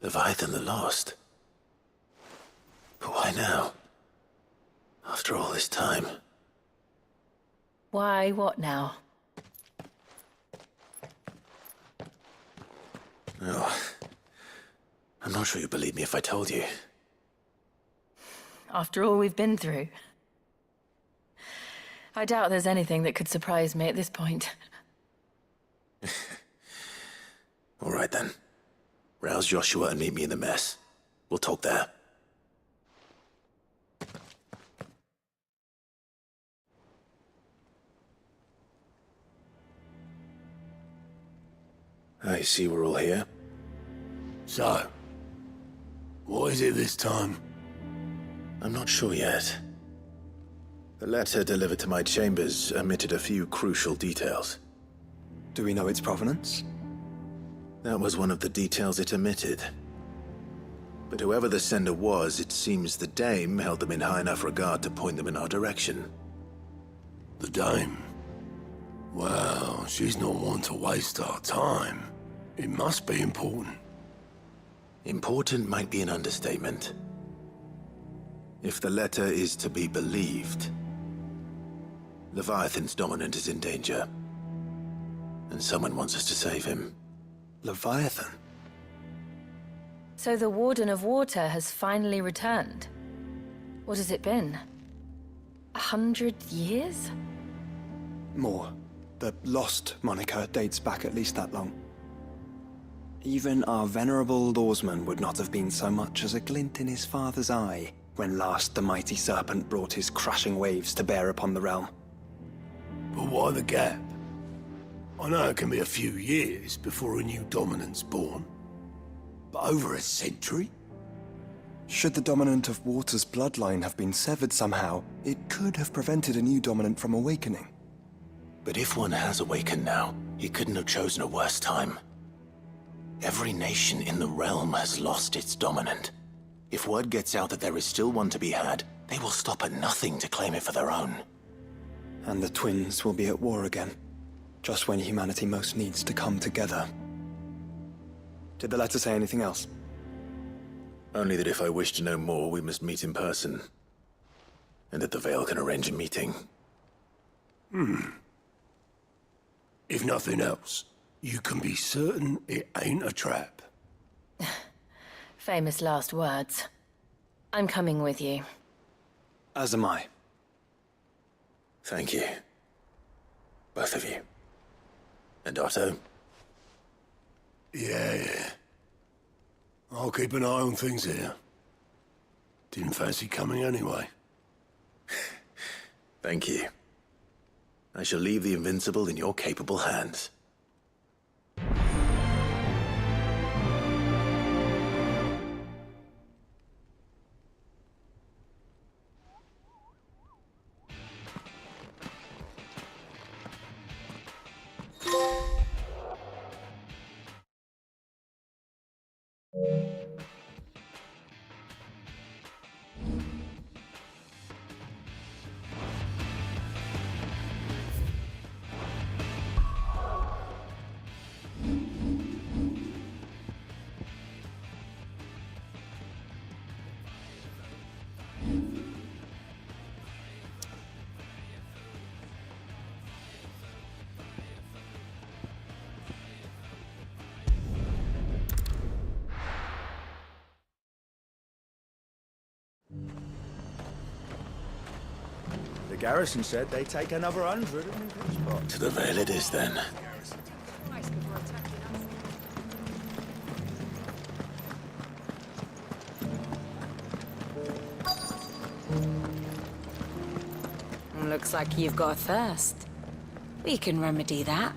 Leviathan the Lost. But why now? After all this time. Why what now? Oh, I'm not sure you'd believe me if I told you. After all we've been through. I doubt there's anything that could surprise me at this point. All right then. Rouse Joshua and meet me in the mess. We'll talk there. I see we're all here. So, what is it this time? I'm not sure yet. The letter delivered to my chambers omitted a few crucial details. Do we know its provenance? That was one of the details it omitted. But whoever the sender was, it seems the dame held them in high enough regard to point them in our direction. The dame? Well, she's not one to waste our time. It must be important. Important might be an understatement. If the letter is to be believed, Leviathan's dominant is in danger. And someone wants us to save him. Leviathan? So the Warden of Water has finally returned. What has it been? 100 years? More. The Lost moniker dates back at least that long. Even our venerable lawsman would not have been so much as a glint in his father's eye when last the mighty serpent brought his crushing waves to bear upon the realm. But why the gap? I know it can be a few years before a new dominant's born. But over a century? Should the dominant of Water's bloodline have been severed somehow, it could have prevented a new dominant from awakening. But if one has awakened now, he couldn't have chosen a worse time. Every nation in the realm has lost its dominant. If word gets out that there is still one to be had, they will stop at nothing to claim it for their own. And the twins will be at war again, just when humanity most needs to come together. Did the letter say anything else? Only that if I wish to know more, we must meet in person. And that the Veil can arrange a meeting. If nothing else, you can be certain it ain't a trap. Famous last words. I'm coming with you. As am I. Thank you. Both of you. And Otto? Yeah. I'll keep an eye on things here. Didn't fancy coming anyway. Thank you. I shall leave the Invincible in your capable hands. The garrison said they'd take another 100 in this spot. To the Veil it is, then. Looks like you've got a thirst. We can remedy that.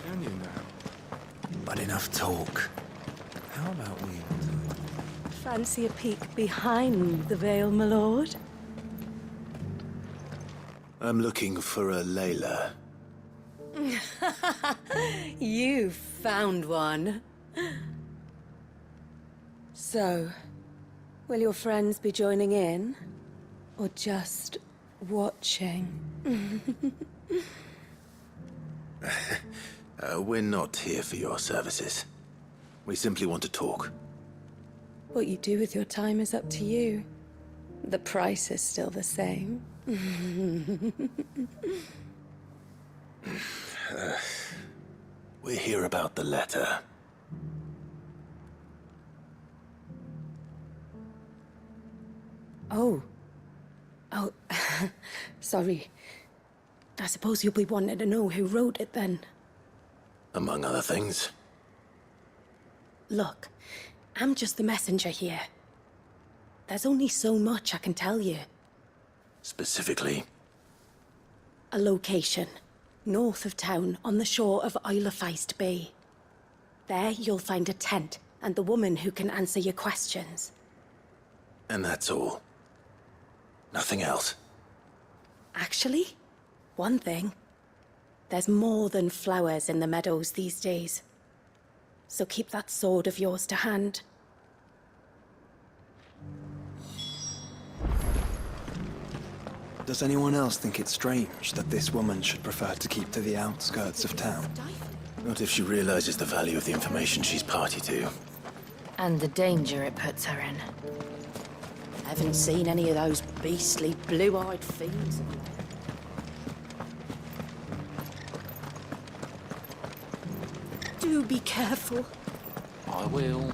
Can you now? But enough talk. How about we... Fancy a peek behind the veil, my lord? I'm looking for a Layla. You found one. So, will your friends be joining in? Or just watching? We're not here for your services. We simply want to talk. What you do with your time is up to you. The price is still the same. We're here about the letter. Oh. Sorry. I suppose you'll be wanting to know who wrote it then. Among other things. Look, I'm just the messenger here. There's only so much I can tell you. Specifically, A location, north of town, on the shore of Feist Bay. There you'll find a tent and the woman who can answer your questions. and that's all. Nothing else. Actually, one thing. There's more than flowers in the meadows these days. So keep that sword of yours to hand. Does anyone else think it's strange that this woman should prefer to keep to the outskirts of town? Not if she realizes the value of the information she's party to. And the danger it puts her in. Haven't seen any of those beastly blue-eyed fiends. Do be careful. I will.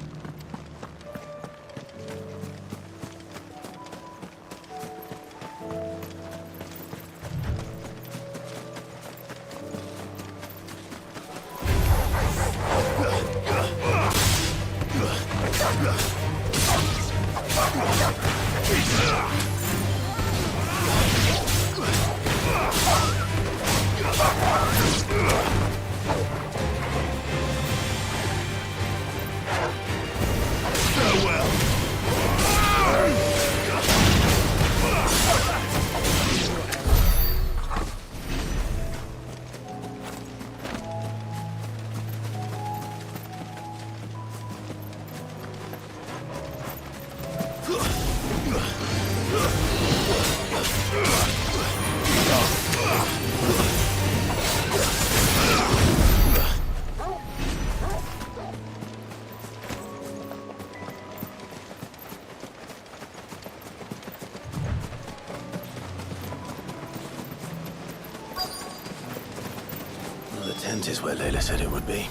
The tent is where Layla said it would be.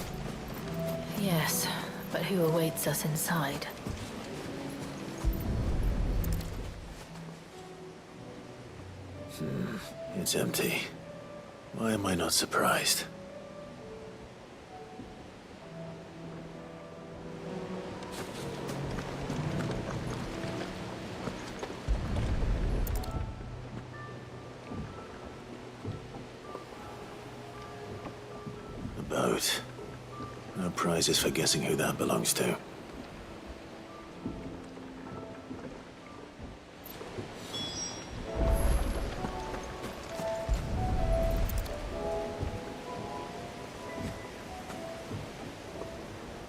Yes, but who awaits us inside? It's empty. Why am I not surprised? The boat. No prizes for guessing who that belongs to.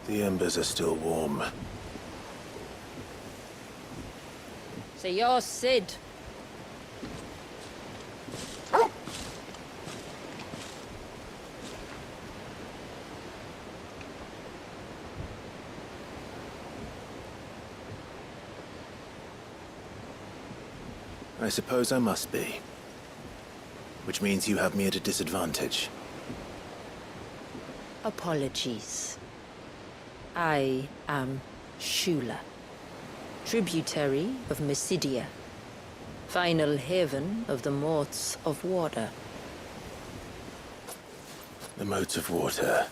The embers are still warm. So you're Sid. I suppose I must be. Which means you have me at a disadvantage. Apologies. I am Shula, tributary of Mesidia, final haven of the Motes of Water. The motes of water.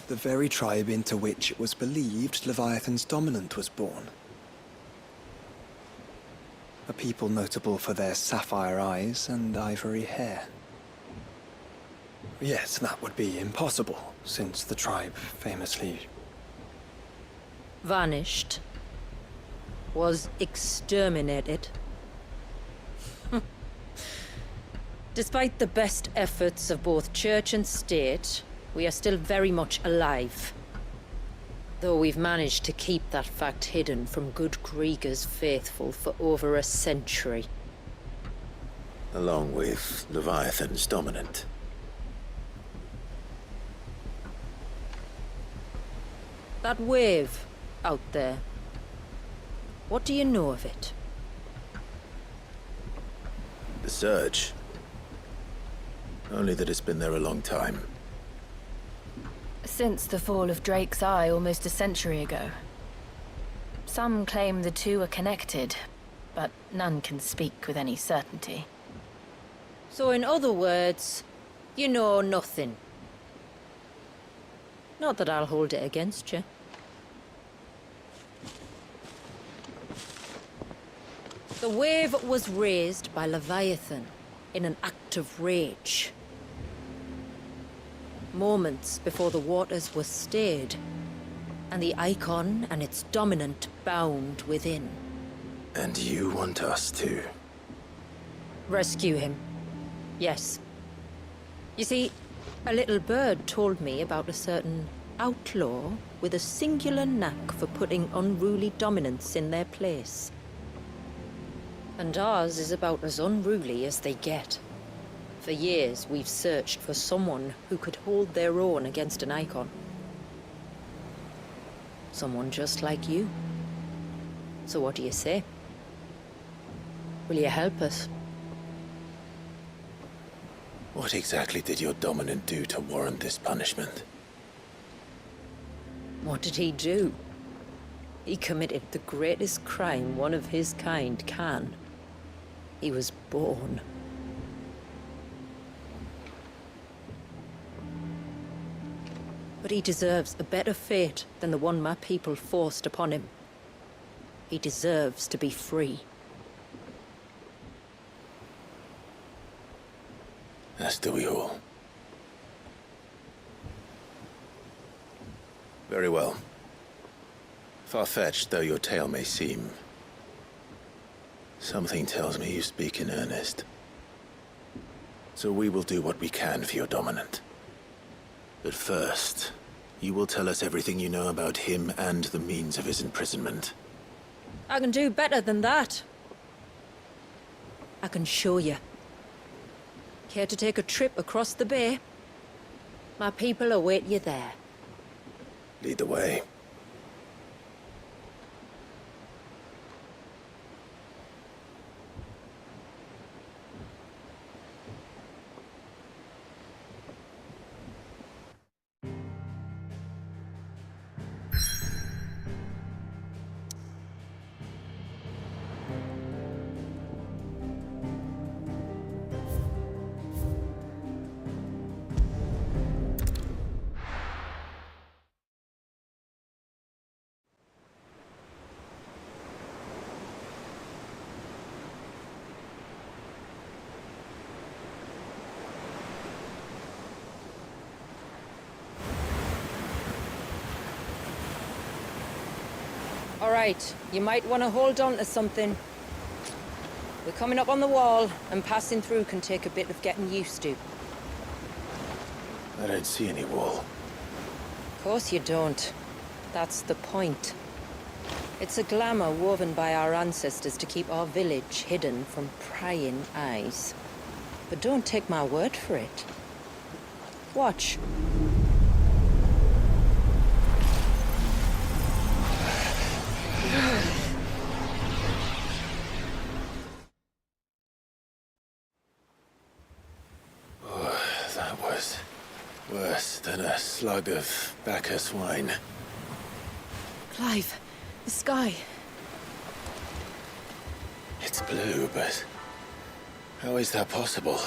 The very tribe into which it was believed Leviathan's dominant was born. A people notable for their sapphire eyes and ivory hair. Yet that would be impossible, since the tribe famously... Vanished. Was exterminated. Despite the best efforts of both church and state, we are still very much alive. Though we've managed to keep that fact hidden from good Krieger's faithful for over a century. Along with Leviathan's dominant. That wave out there, What do you know of it? The Surge. Only that it's been there a long time. Since the fall of Drake's Eye almost a century ago. Some claim the two are connected, but none can speak with any certainty. So in other words, you know nothing. Not that I'll hold it against you. The wave was raised by Leviathan in an act of rage. Moments before the waters were stayed, and the icon and its dominant bound within. And you want us to? Rescue him. Yes. You see, a little bird told me about a certain outlaw with a singular knack for putting unruly dominants in their place. And ours is about as unruly as they get. For years, we've searched for someone who could hold their own against an icon. Someone just like you. So what do you say? Will you help us? What exactly did your dominant do to warrant this punishment? What did he do? He committed the greatest crime one of his kind can. He was born. But he deserves a better fate than the one my people forced upon him. He deserves to be free. As do we all. Very well. Far-fetched though your tale may seem, something tells me you speak in earnest. So we will do what we can for your dominant. But first, you will tell us everything you know about him and the means of his imprisonment. I can do better than that. I can show you. Care to take a trip across the bay? My people await you there. Lead the way. All right, you might want to hold on to something. We're coming up on the wall, and passing through can take a bit of getting used to. I don't see any wall. Of course you don't. That's the point. It's a glamour woven by our ancestors to keep our village hidden from prying eyes. But don't take my word for it. Watch. That was worse than a slug of Bacchus wine. Clive, the sky. It's blue, but how is that possible?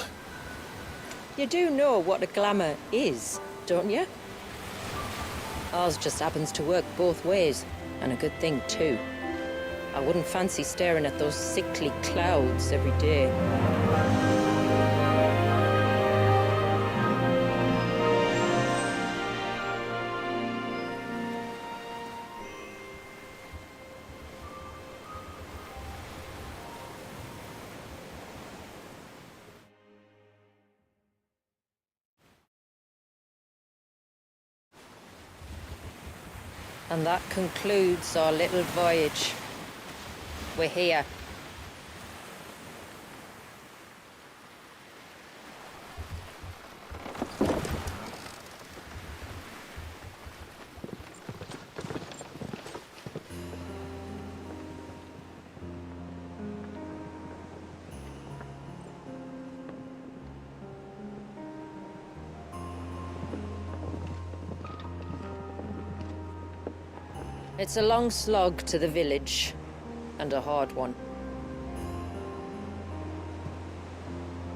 You do know what a glamour is, don't you? Ours just happens to work both ways, and a good thing too. I wouldn't fancy staring at those sickly clouds every day. And that concludes our little voyage. We're here. It's a long slog to the village, and a hard one.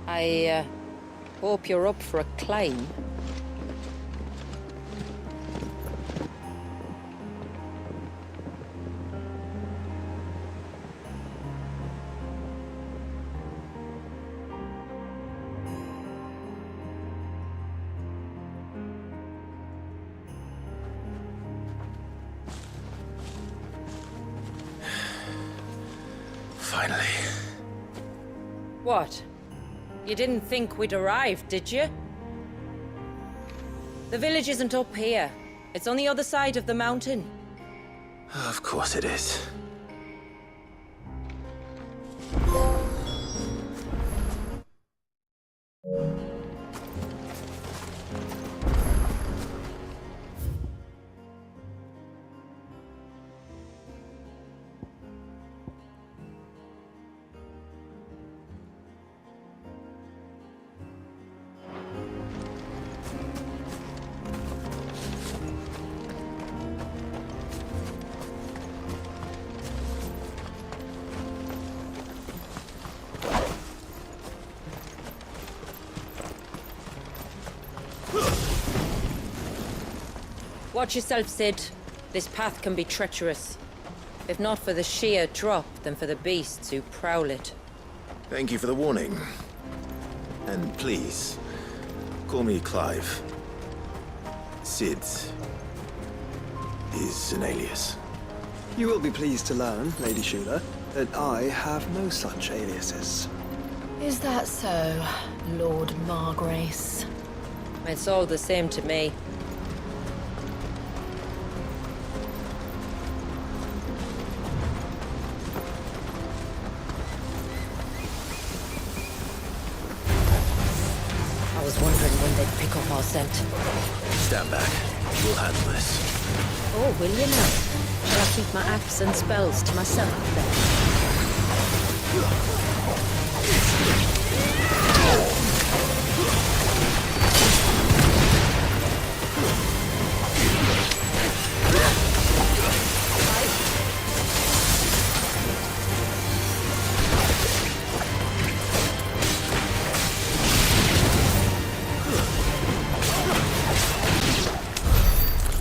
I hope you're up for a climb. Finally. What? You didn't think we'd arrived, did you? The village isn't up here. It's on the other side of the mountain. Of course it is. Watch yourself, Sid. This path can be treacherous. If not for the sheer drop, then for the beasts who prowl it. Thank you for the warning. And please, call me Clive. Sid is an alias. You will be pleased to learn, Lady Shula, that I have no such aliases. Is that so, Lord Margrace? It's all the same to me. I was wondering when they'd pick up our scent. Stand back. We'll handle this. Oh, will you now? Shall I keep my axe and spells to myself then?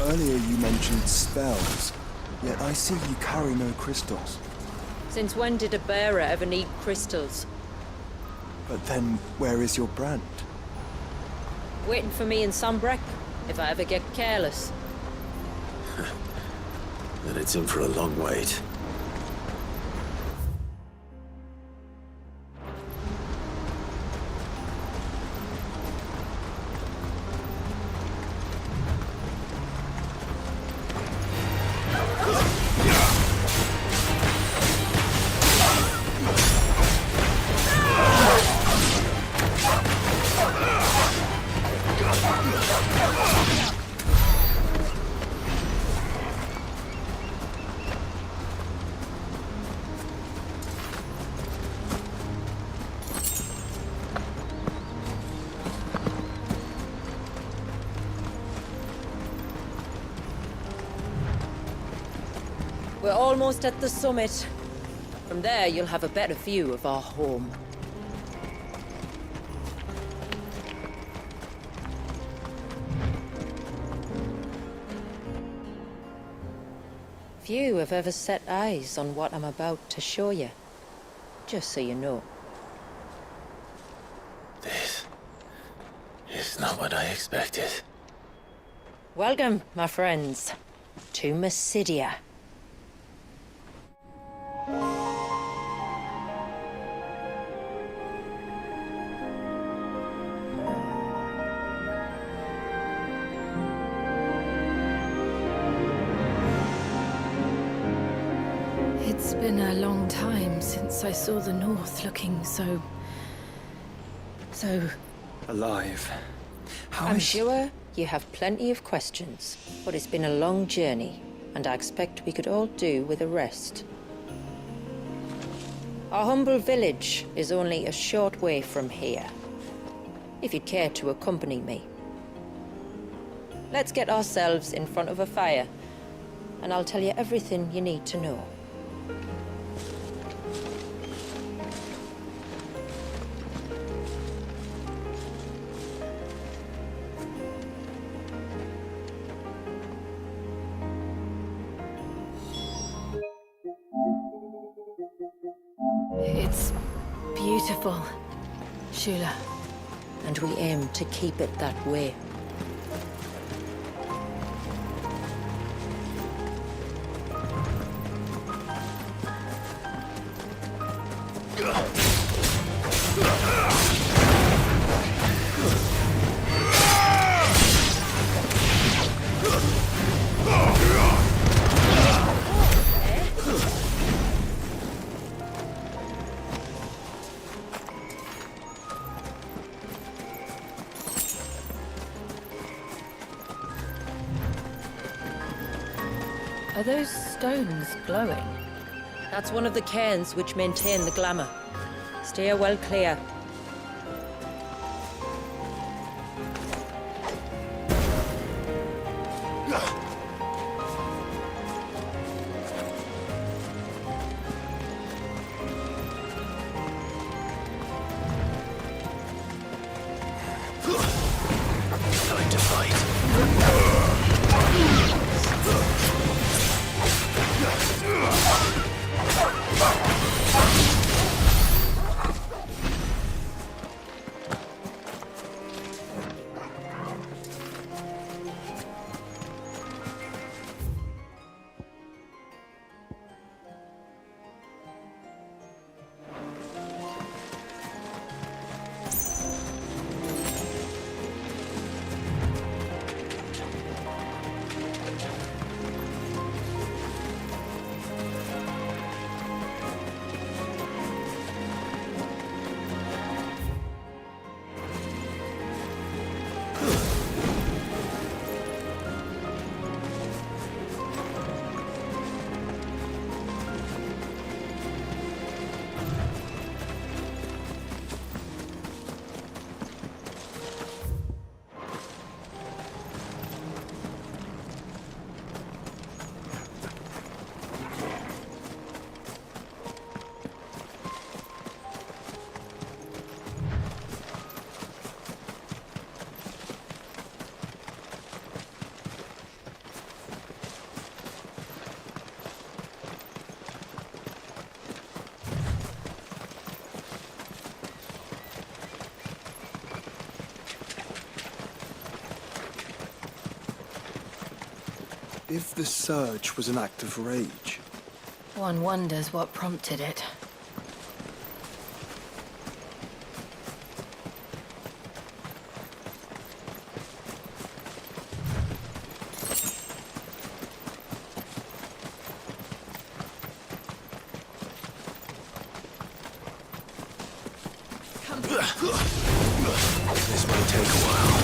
Earlier you mentioned spells, yet I see you carry no crystals. Since when did a bearer ever need crystals? But then, where is your brand? Waiting for me in Sombrek, if I ever get careless. Then it's in for a long wait. We're almost at the summit. From there, you'll have a better view of our home. Few have ever set eyes on what I'm about to show you. Just so you know. This is not what I expected. Welcome, my friends, to Mysidia. It's been a long time since I saw the North looking so... Alive. I'm sure you have plenty of questions, but it's been a long journey, and I expect we could all do with a rest. Our humble village is only a short way from here, if you'd care to accompany me. Let's get ourselves in front of a fire. and I'll tell you everything you need to know. It's beautiful, Shula. And we aim to keep it that way. Are those stones glowing? That's one of the cairns which maintain the glamour. Steer well clear. Time to fight. If the surge was an act of rage, One wonders what prompted it. This may take a while.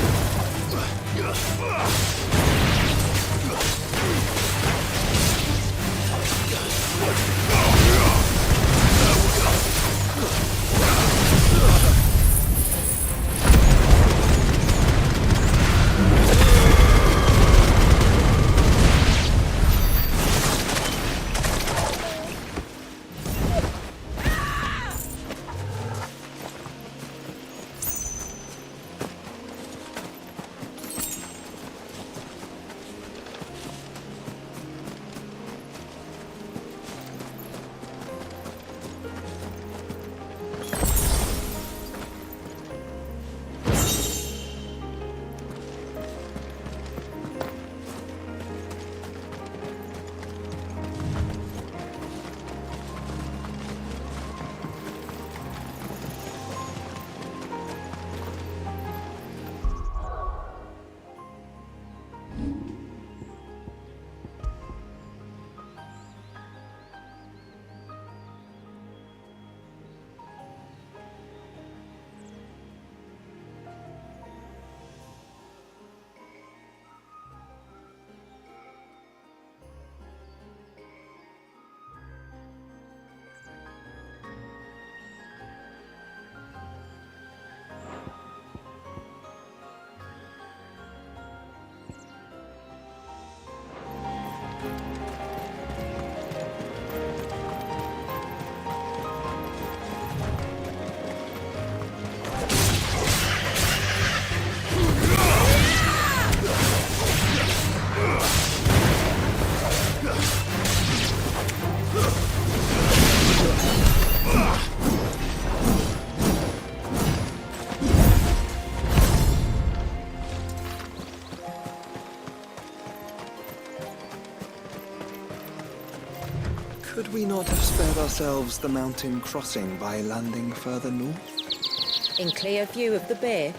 Could we not have spared ourselves the mountain crossing by landing further north? In clear view of the bay,